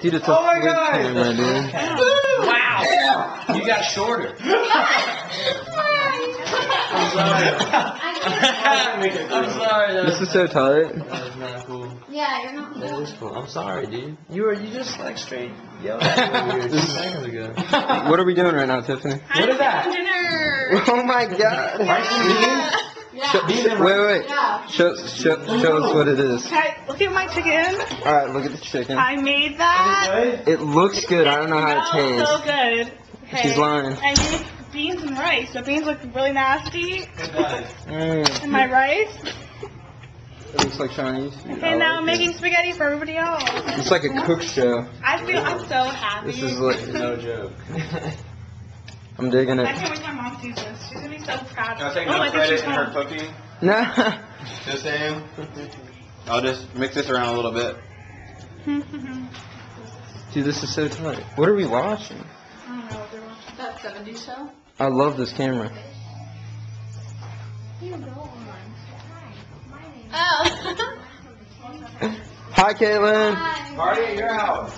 Dude, it's a flip camera, dude. Wow! You got shorter. I'm sorry. This is so tight. That was not cool. Yeah, you're not That cool. is cool. I'm sorry, dude. You just like straight yelled at me here 2 seconds ago. What are we doing right now, Tiffany? What is that? Dinner. Oh my god. Yeah. Wait. Yeah. Show us what it is. Okay, look at my chicken. Alright, look at the chicken. I made that. It looks good. I don't know how it Smells so tastes. good. Okay. She's lying. I made beans and rice. The beans look really nasty. Mm, And my rice. it looks like Chinese. Okay, now I'm making spaghetti for everybody else. It's like a cook show. I'm so happy. This is like No joke. I'm digging I it. can't wait till my mom sees this. She's gonna be so proud. Can I take Oh, no I think credit she's in her home. cooking? Nah. Just saying. I'll just mix this around a little bit. Dude, this is so tight. What are we watching? I don't know what they're watching. That 70s show? I love this camera. Oh. Hi, Caitlin. Hi. Party at your house.